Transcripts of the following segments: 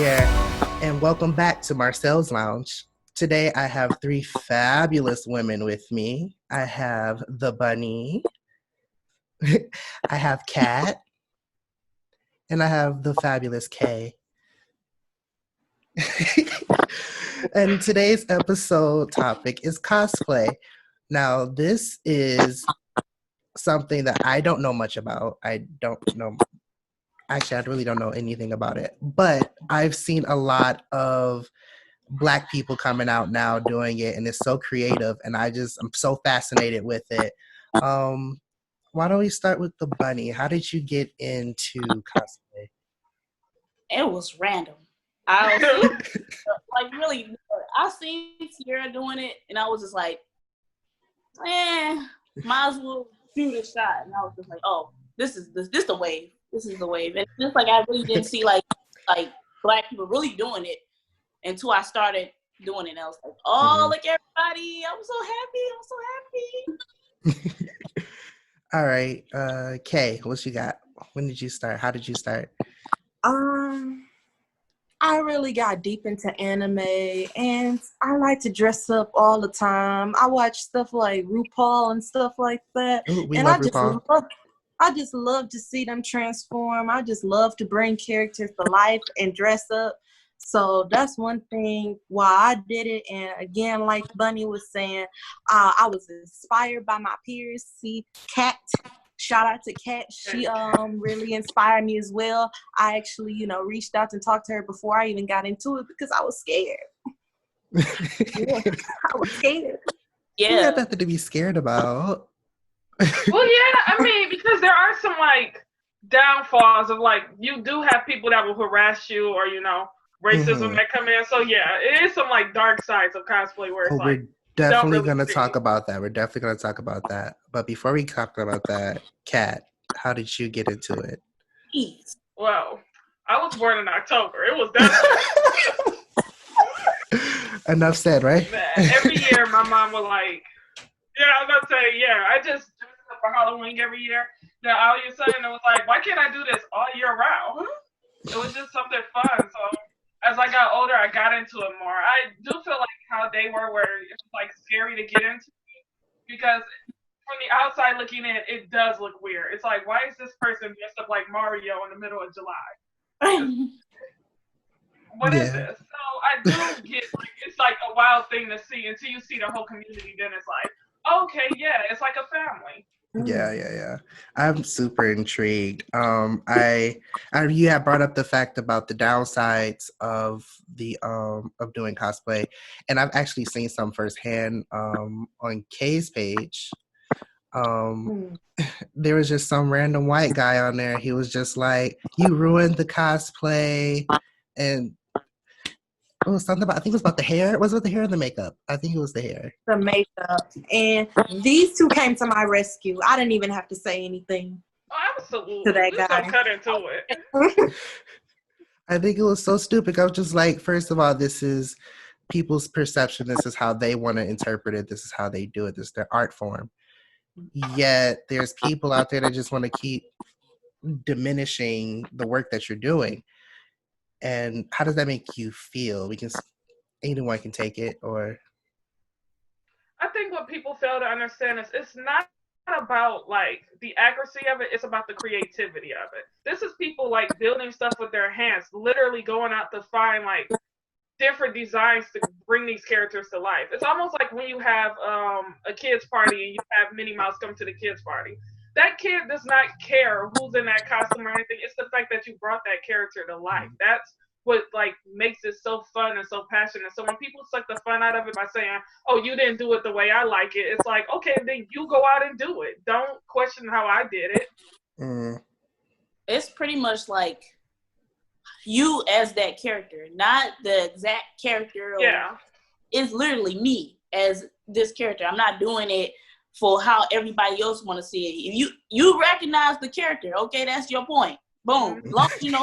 Pierre, and welcome back to Marcell's Lounge. Today I have three fabulous women with me. I have the Bunny, I have Kat, and I have the fabulous Kay. And today's episode topic is cosplay. Now, this is something that I don't know much about. Actually, I really don't know anything about it, but I've seen a lot of Black people coming out now doing it, and it's so creative, and I'm so fascinated with it. Why don't we start with the Bunny? How did you get into cosplay? It was random. I was like really. I seen Ciara doing it, and I was just like, might as well shoot a shot. And I was just like, oh, this is the wave. This is the wave. And just like I really didn't see like Black people really doing it until I started doing it. And I was like, oh, look everybody. I'm so happy. All right. Kay, what you got? When did you start? How did you start? I really got deep into anime, and I like to dress up all the time. I watch stuff like RuPaul and stuff like that. Ooh, we love RuPaul. I just love to see them transform. I just love to bring characters to life and dress up. So that's one thing why I did it. And again, like Bunny was saying, I was inspired by my peers. See, Kat, shout out to Kat. She really inspired me as well. I actually, reached out and talked to her before I even got into it because I was scared. I was scared. Yeah. You have nothing to be scared about. Well, yeah, I mean, because there are some downfalls of you do have people that will harass you or racism that come in. So yeah, it is some dark sides of cosplay where it's we're definitely going to talk about that. We're definitely going to talk about that. But before we talk about that, Kat, how did you get into it? Well, I was born in October. It was definitely enough said, right? Every year, my mom was like, I was going to say, I just do this for Halloween every year. Now, all of a sudden, it was like, why can't I do this all year round? It was just something fun. So as I got older, I got into it more. I do feel like how they were, where it's scary to get into it, because from the outside looking in, it does look weird. It's like, why is this person dressed up like Mario in the middle of July? What is this? So I do get it's a wild thing to see until you see the whole community. Then it's like, okay, it's like a family. Yeah. I'm super intrigued. You have brought up the fact about the downsides of the of doing cosplay, and I've actually seen some firsthand on Kay's page. There was just some random white guy on there. He was just like, "You ruined the cosplay," and it was something about, I think it was about the hair. Was it the hair or the makeup? I think it was the hair. The makeup. And these two came to my rescue. I didn't even have to say anything. Oh, absolutely. To that guy. Cut into it. I think it was so stupid. I was just like, first of all, this is people's perception. This is how they want to interpret it. This is how they do it. This is their art form. Yet there's people out there that just want to keep diminishing the work that you're doing. And how does that make you feel? Anyone can take it, or? I think what people fail to understand is it's not about the accuracy of it. It's about the creativity of it. This is people building stuff with their hands, literally going out to find different designs to bring these characters to life. It's almost like when you have a kids party and you have Minnie Mouse come to the kids party. That kid does not care who's in that costume or anything. It's the fact that you brought that character to life. That's what makes it so fun and so passionate. So when people suck the fun out of it by saying, "Oh, you didn't do it the way I like it," it's like, okay, then you go out and do it. Don't question how I did it. It's pretty much like you as that character, not the exact character. It's literally me as this character. I'm not doing it for how everybody else want to see it. If you recognize the character, okay, that's your point. Boom. Long as you know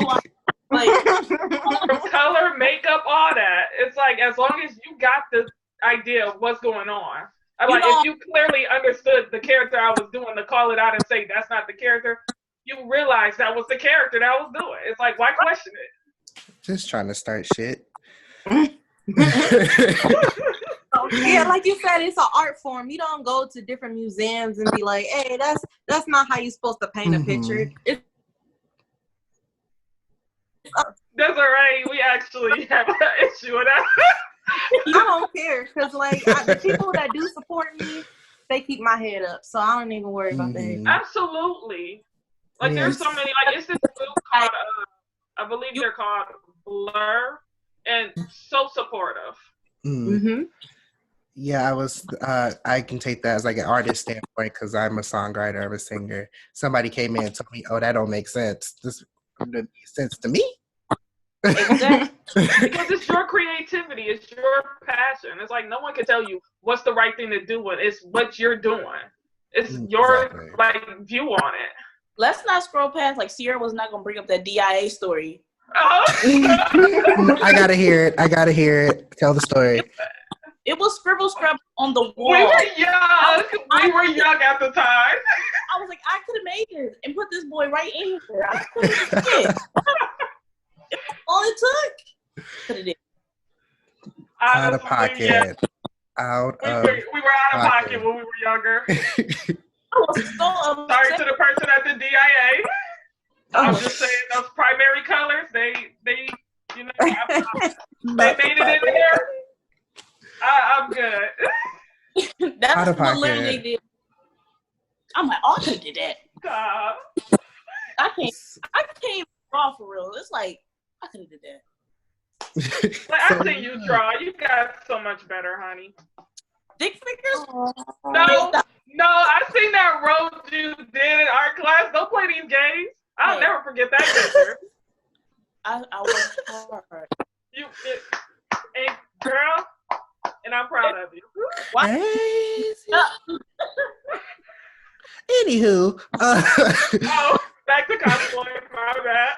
color, makeup, all that. It's as long as you got the idea of what's going on. If you clearly understood the character I was doing, to call it out and say that's not the character, you realize that was the character that I was doing. It's why question it? Just trying to start shit. Yeah, like you said, it's an art form. You don't go to different museums and be like, "Hey, that's not how you're supposed to paint a picture." That's all right. We actually have an issue with that. I don't care because, like, the people that do support me, they keep my head up, so I don't even worry about that. Absolutely. Like, there's so many. Like, it's this group called, I believe they're called Blur, and so supportive. Mm-hmm. Yeah, I can take that as like an artist standpoint because I'm a songwriter, I'm a singer. Somebody came in and told me, "Oh, that don't make sense. This doesn't make sense to me." Exactly. Because it's your creativity, it's your passion. It's like no one can tell you what's the right thing to do with it. It's what you're doing. It's your like view on it. Let's not scroll past, like, Ciara was not gonna bring up that DIA story. Oh. I gotta hear it. Tell the story. It was scribble scrub on the wall. We were young. We were young at the time. I was like, I could have made this and put this boy right in here. I could have did it. All it took. Could have did. Out of pocket. Yeah. We were out of pocket when we were younger. I was so upset. Sorry to the person at the DIA. I'm just saying those primary colors, they you know, they made it in there. I'm good. That's what literally did. I'm like, oh, I could have did that. I can't draw for real. It's like, I could have did that. Like, I seen you draw. You got so much better, honey. Dick figures? No, I seen that road you did in art class. Don't play these games. I'll never forget that picture. I worked hard. And girl, and I'm proud of you. Anywho, back to cosplay. My bad.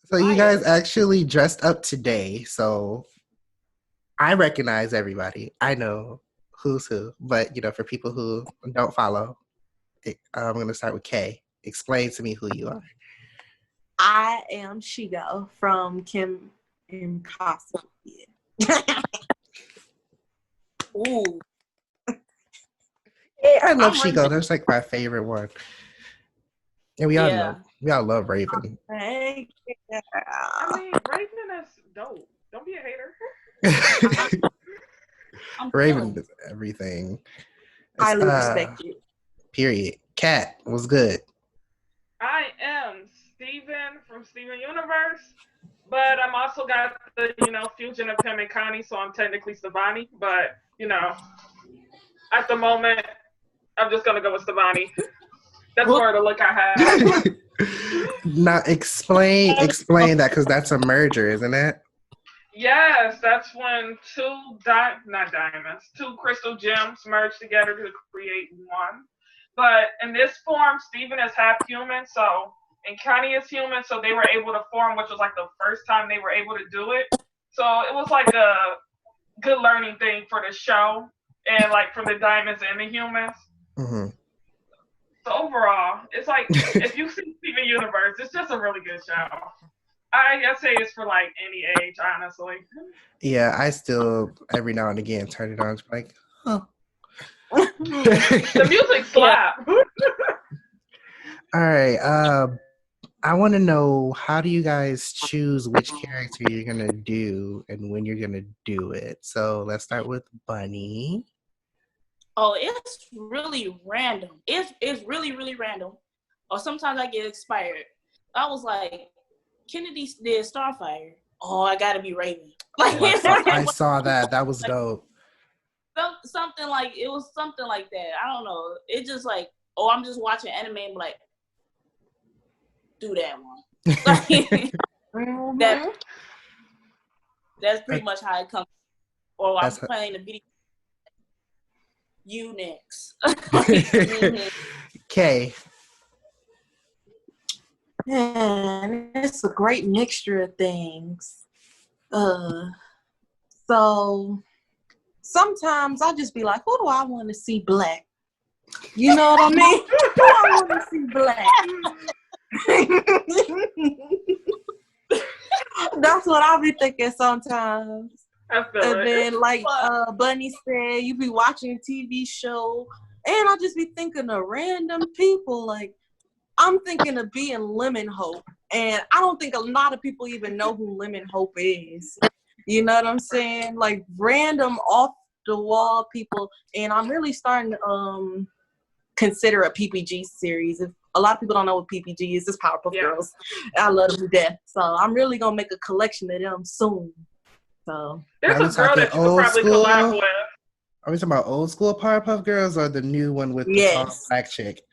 So you guys actually dressed up today. So I recognize everybody. I know who's who. But, you know, for people who don't follow, I'm going to start with Kay. Explain to me who you are. I am Shigo from Kim in Cosplay. Ooh. Yeah, I love Shigo. That's like my favorite one. And we all love Raven. Thank you. I mean, Raven is dope. Don't be a hater. Raven is everything. Highly respected. Period. Kat, what's good? I am Steven from Steven Universe, but I'm also got the, fusion of him and Connie, so I'm technically Stevani, but, at the moment, I'm just going to go with Stevani. That's more the look I have. Now, explain that, because that's a merger, isn't it? Yes, that's when two crystal gems merge together to create one. But in this form, Steven is half human, and Connie is human, so they were able to form, which was like the first time they were able to do it. So it was like a good learning thing for the show, and like for the diamonds and the humans. Mm-hmm. So overall, it's like, if you see Steven Universe, it's just a really good show. I say it's for like any age, honestly. Yeah, I still every now and again turn it on. It's like, oh. The music slap. All right. I want to know, how do you guys choose which character you're gonna do and when you're gonna do it? So let's start with Bunny. Oh, it's really random. It's really, really random. Or sometimes I get inspired. I was like, Kennedy did Starfire. Oh, I gotta be Raven. Like, I saw that. That was dope. Something like that. I don't know. It just like, I'm just watching anime and like, do that one. That's pretty much how it comes. Or I'm playing the video. You next. Okay. Man, it's a great mixture of things. So sometimes I just be like, who do I want to see black? You know what I mean? Who do I want to see black? That's what I'll be thinking sometimes. I feel and it. then, like Bunny said, you be watching a TV show, and I'll just be thinking of random people. Like, I'm thinking of being Lemon Hope, and I don't think a lot of people even know who Lemon Hope is. You know what I'm saying? Like, random off the wall people, and I'm really starting to consider a PPG series. If a lot of people don't know what PPG is, it's Powerpuff Girls. I love them to death, so I'm really gonna make a collection of them soon. So there's a girl that you could probably collab with. Are we talking about old school Powerpuff Girls or the new one with the tall black chick?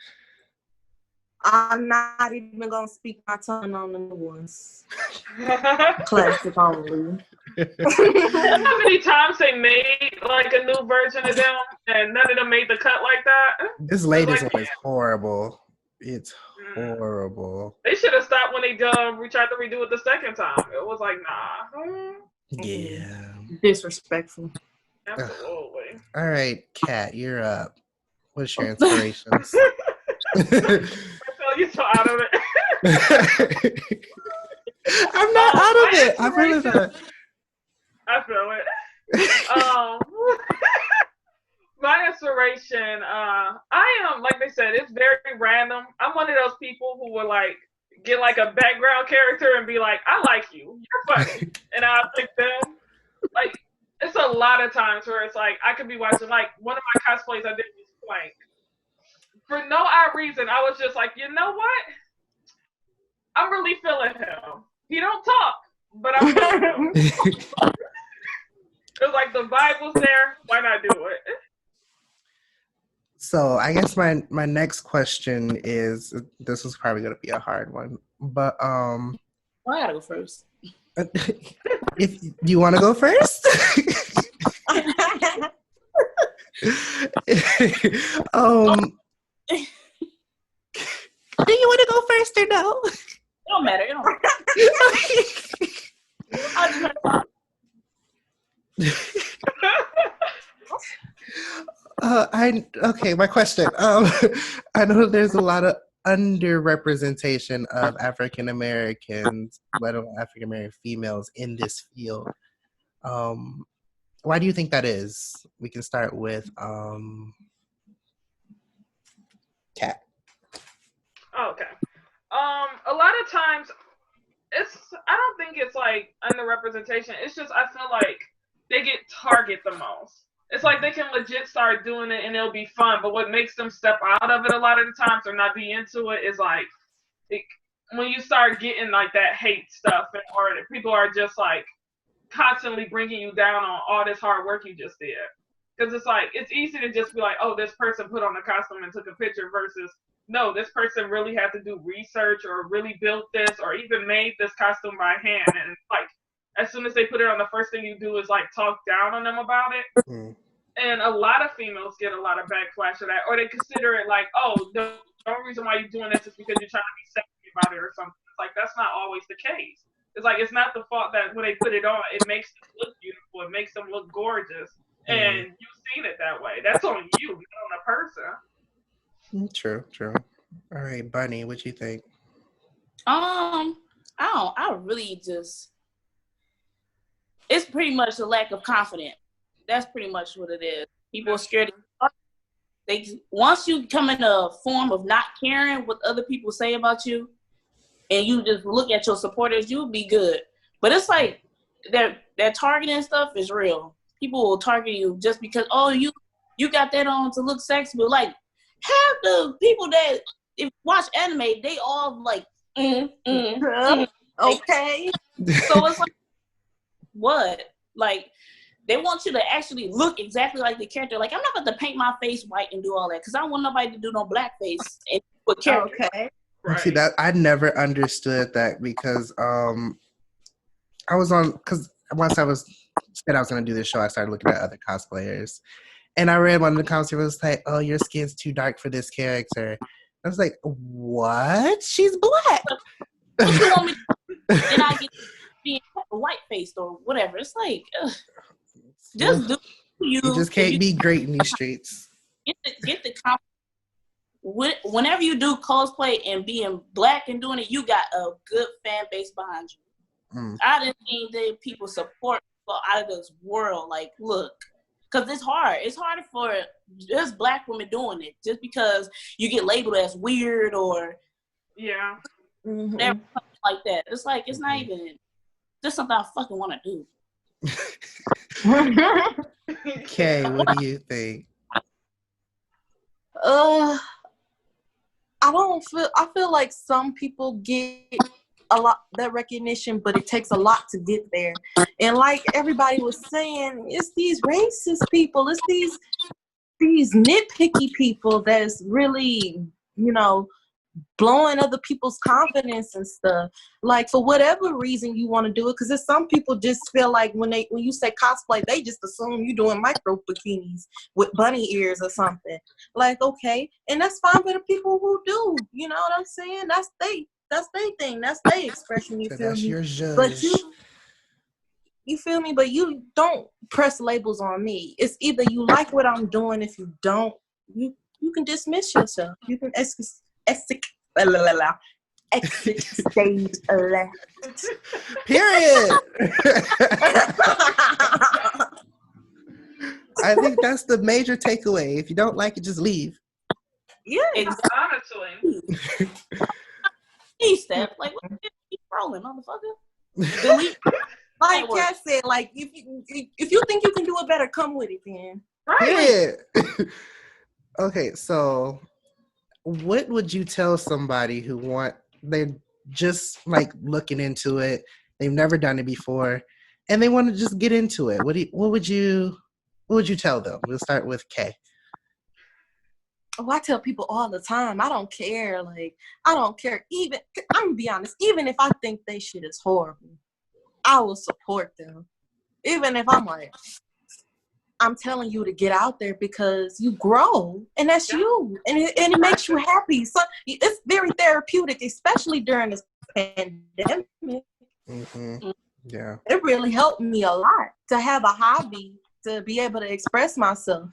I'm not even gonna speak my tongue on the new ones. Classic only. How many times they made like a new version of them and none of them made the cut like that? This latest one is horrible. It's horrible. They should have stopped when they tried to redo it the second time. It was like, nah. Yeah. Disrespectful. Absolutely. All right, Kat, you're up. What's your inspirations? You're so out of it. I'm not out of it. I'm really not. I feel it. My inspiration, I am, like they said, it's very random. I'm one of those people who will like get like a background character and be like, I like you. You're funny. And I'll pick them. Like, it's a lot of times where it's like, I could be watching, like, one of my cosplays I did was Plank. For no odd reason, I was just like, you know what? I'm really feeling him. He don't talk, but I'm feeling him. It was like the vibe was there. Why not do it? So I guess my next question is, this is probably going to be a hard one, but I gotta go first. If you want to go first. Do you want to go first or no? It don't matter. It don't matter. Okay, my question. I know there's a lot of underrepresentation of African Americans, let alone African American females in this field. Why do you think that is? We can start with Kat. Okay. A lot of times I don't think it's like underrepresentation. It's just I feel like they get targeted the most. It's like they can legit start doing it and it'll be fun, but what makes them step out of it a lot of the times or not be into it is like when you start getting like that hate stuff or people are just like constantly bringing you down on all this hard work you just did. Because it's like, it's easy to just be like, oh, this person put on a costume and took a picture versus, no, this person really had to do research or really built this or even made this costume by hand. And it's like, as soon as they put it on, the first thing you do is like talk down on them about it. Mm. And a lot of females get a lot of backlash of that. Or they consider it like, oh, the only reason why you're doing this is because you're trying to be sexy about it or something. It's like, that's not always the case. It's like, it's not the fault that when they put it on, it makes them look beautiful. It makes them look gorgeous. And you've seen it that way. That's on you, not on the person. True. All right, Bunny, what you think? I really just, it's pretty much a lack of confidence. That's pretty much what it is. People are scared. Once you come in a form of not caring what other people say about you, and you just look at your supporters, you'll be good. But it's like that targeting stuff is real. People will target you just because, oh, you got that on to look sexy. But like half the people that watch anime, they all like, okay. So it's like, what? Like, they want you to actually look exactly like the character. Like, I'm not going to paint my face white and do all that because I don't want nobody to do no blackface and put character. Okay. Right. See, that I never understood that because I was on, because once I said I was going to do this show, I started looking at other cosplayers. And I read one of the comments, it was like, oh, your skin's too dark for this character. I was like, what? She's black. What you want me to do? Then I get being white-faced or whatever. It's like, just do you. You just can't be great in these streets. Get the confidence. Whenever you do cosplay and being black and doing it, you got a good fan base behind you. I didn't think that people support people out of this world. Like, look, because it's hard. It's harder for just Black women doing it just because you get labeled as weird or like that. It's like, it's not even just something I fucking want to do. Kay, what do you think? I feel like some people get a lot that recognition, but it takes a lot to get there. And like everybody was saying, it's these racist people, it's these nitpicky people that's really, blowing other people's confidence and stuff. Like, for whatever reason you want to do it, because there's some people just feel like when you say cosplay, they just assume you're doing micro bikinis with bunny ears or something. Like, okay, and that's fine for the people who do. You know what I'm saying? That's their thing. That's their expression. You feel That's me? your judge. But you feel me? But you don't press labels on me. It's either you like what I'm doing. If you don't, you can dismiss yourself. You can exit stage left. Period. I think that's the major takeaway. If you don't like it, just leave. Yeah, honestly. Step like, what the keep rolling, motherfucker? Delete. Like Kat said, like if you think you can do it better, come with it, then. Right. Okay, so what would you tell somebody they're just like looking into it, they've never done it before, and they want to just get into it? What would you tell them? We'll start with Kay. Oh, I tell people all the time, I don't care. Like, I don't care. Even, I'm gonna be honest, even if I think they shit is horrible, I will support them. Even if I'm telling you to get out there because you grow, and that's you, and it makes you happy. So it's very therapeutic, especially during this pandemic. Mm-hmm. Yeah, it really helped me a lot to have a hobby, to be able to express myself,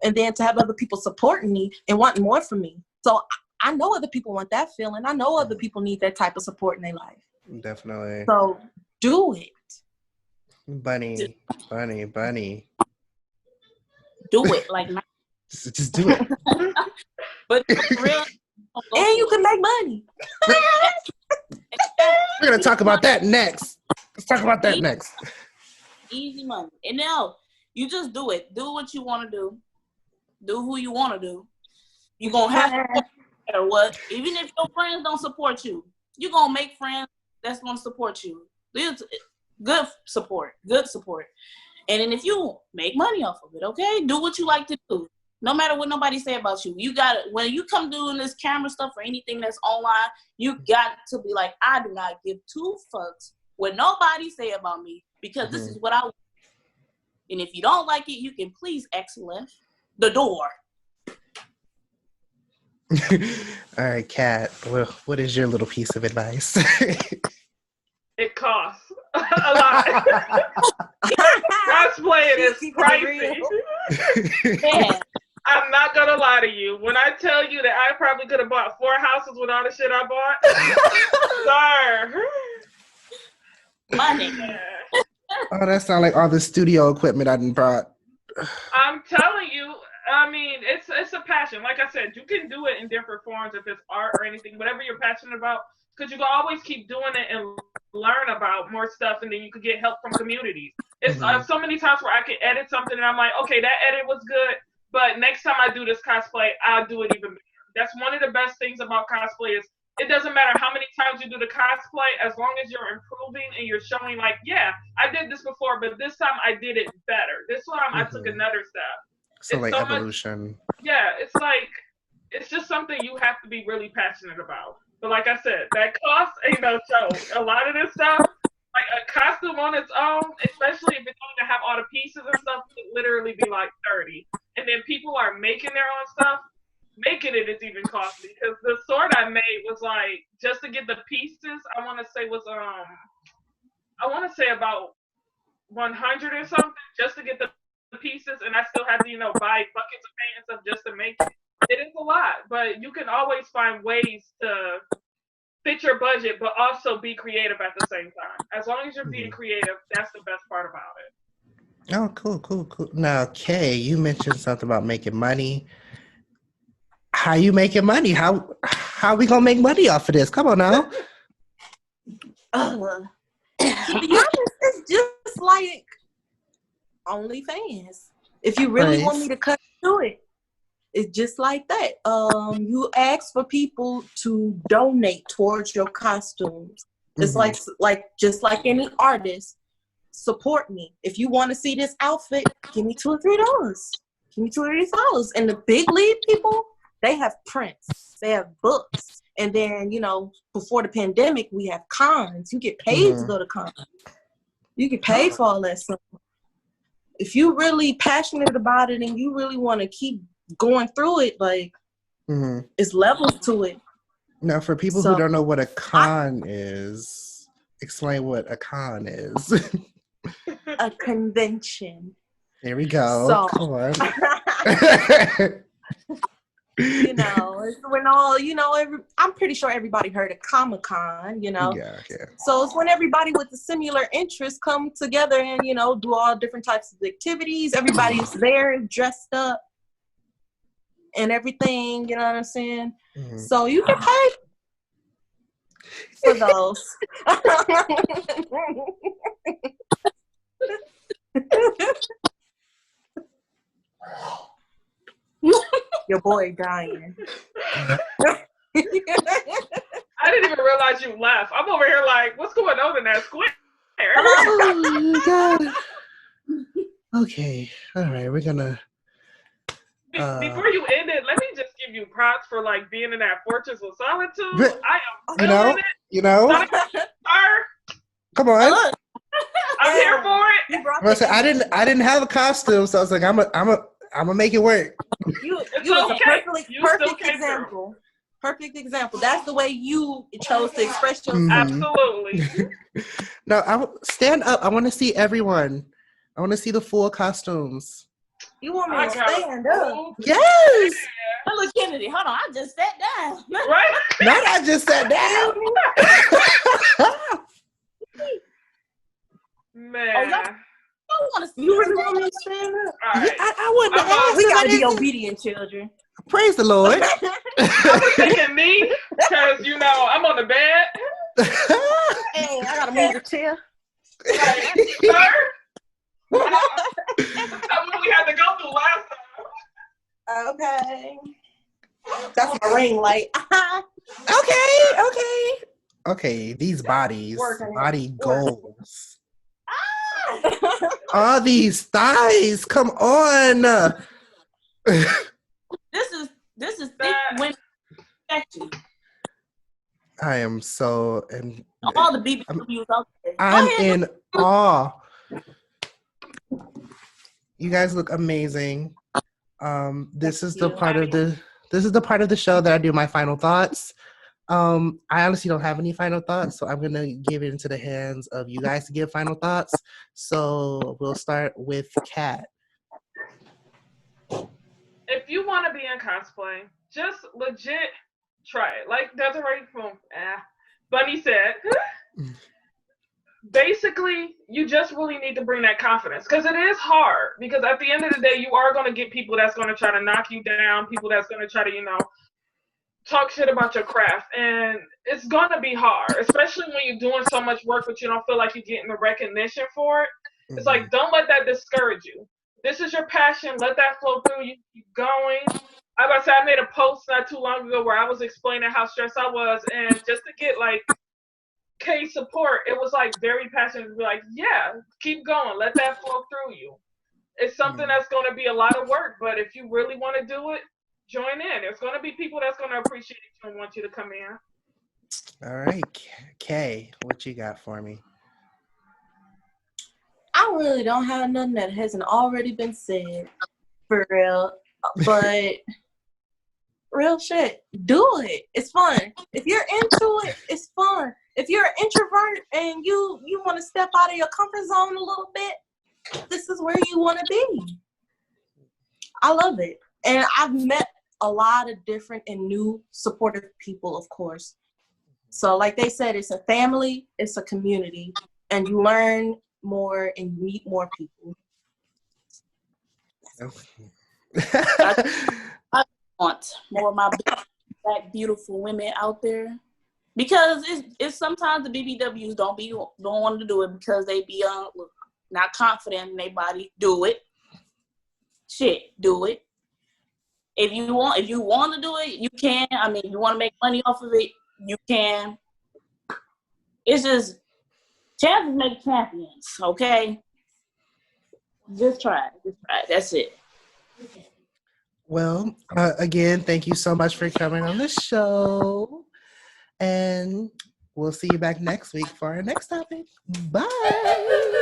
and then to have other people supporting me and wanting more from me. So I know other people want that feeling. I know other people need that type of support in their life. Definitely. So do it. Bunny. Do it, like, just do it. but real, and you can make money. We're gonna talk about that next. Let's talk about that next. Easy money, and now you just do it. Do what you want to do. Do who you want to do. You're gonna have to, no matter what. Even if your friends don't support you, you're gonna make friends that's gonna support you. It's good support. And then if you make money off of it, okay, do what you like to do. No matter what nobody say about you. You got it. When you come doing this camera stuff or anything that's online, you got to be like, I do not give two fucks what nobody say about me, because this is what I want. And if you don't like it, you can please exit left the door. All right, Kat, well, what is your little piece of advice? It costs a lot. Cosplaying is pricey. Yeah. I'm not gonna lie to you. When I tell you that I probably could have bought 4 houses with all the shit I bought, sir. Money. Oh, that sounds like all the studio equipment I done brought. I'm telling you, I mean, it's a passion. Like I said, you can do it in different forms, if it's art or anything, whatever you're passionate about, because you can always keep doing it and learn about more stuff, and then you could get help from communities. It's so many times where I can edit something and I'm like, okay, that edit was good, but next time I do this cosplay, I'll do it even better. That's one of the best things about cosplay is it doesn't matter how many times you do the cosplay, as long as you're improving and you're showing like, yeah, I did this before, but this time I did it better. This time I took another step. So it's like so evolution. It's like, it's just something you have to be really passionate about. But like I said, that cost ain't no joke. A lot of this stuff, like a costume on its own, especially if it's going to have all the pieces and stuff, could literally be like 30. And then people are making their own stuff. Making it is even costly, because the sword I made was like, just to get the pieces, I want to say about 100 or something just to get the pieces, and I still had to buy buckets of paint and stuff just to make it. It is a lot, but you can always find ways to fit your budget, but also be creative at the same time. As long as you're being creative, that's the best part about it. Oh, cool. Now, Kay, you mentioned something about making money. How you making money? How we gonna make money off of this? Come on now. To be honest, it's just like OnlyFans. If you really want me to cut to it, it's just like that. You ask for people to donate towards your costumes. It's like just like any artist. Support me. If you want to see this outfit, give me $2 or $3. Give me $2 or $3. And the big league people, they have prints. They have books. And then, before the pandemic, we have cons. You get paid to go to cons. You get paid for all that stuff. If you're really passionate about it and you really want to keep going through it, like, it's levels to it. Now, for people who don't know what a con is, explain what a con is. A convention. There we go. So, come on. It's when all, I'm pretty sure everybody heard of Comic-Con, Yeah. So it's when everybody with the similar interests come together and, do all different types of activities. Everybody's there dressed up and everything, you know what I'm saying? So you get paid for those. Your boy dying. I didn't even realize you left. I'm over here like, what's going on in that square? Oh, God. Okay. All right. We're gonna. Before you end it, let me just give you props for like being in that Fortress of Solitude. I am feeling it. Come on. I'm here for it. I didn't have a costume, so I was like, I'm gonna make it work. You was a perfect example. Perfect example. That's the way you chose to express yourself. Absolutely. No, stand up. I want to see everyone. I want to see the full costumes. You want me to stand up? Yes. Look, Kennedy, hold on. I just sat down. Right? Not I just sat down. Man. I want to see. You really want me to stand up? All right. I wouldn't ask. We gotta be obedient, children. Praise the Lord. I was thinking me, because I'm on the bed. Hey, I gotta move the chair. Like, sir? That's what we had to go through last time. Okay. That's my ring light. Okay, these bodies, body goals. All these thighs, come on. This is thick women section. I am so and all the BBWs out there. I'm in awe. You guys look amazing. This is the part of the show that I do my final thoughts. I honestly don't have any final thoughts, so I'm gonna give it into the hands of you guys to give final thoughts. So we'll start with Kat. If you want to be in cosplay, just legit try it. Like Desiree from Bunny said, basically, you just really need to bring that confidence, because it is hard. Because at the end of the day, you are going to get people that's going to try to knock you down, people that's going to try to, talk shit about your craft, and it's going to be hard, especially when you're doing so much work but you don't feel like you're getting the recognition for it. It's like, don't let that discourage you. This is your passion. Let that flow through you. Keep going. I made a post not too long ago where I was explaining how stressed I was, and just to get like K support, it was like very passionate to be like, yeah, keep going. Let that flow through you. It's something that's going to be a lot of work, but if you really want to do it, join in. There's going to be people that's going to appreciate you and want you to come in. All right, Kay, what you got for me? I really don't have nothing that hasn't already been said, for real. But real shit, do it. It's fun. If you're into it, it's fun. If you're an introvert and you want to step out of your comfort zone a little bit, this is where you want to be. I love it. And I've met a lot of different and new supportive people, of course. So like they said, it's a family, it's a community, and you learn more and you meet more people. I want more of my black beautiful women out there, because it's sometimes the BBWs don't want to do it because they be not confident in their body. Do it. Shit, do it. If you want to do it, you can. I mean, you want to make money off of it, you can. It's just champions make champions, okay? Just try it. Just try it. That's it. Well, again, thank you so much for coming on the show. And we'll see you back next week for our next topic. Bye.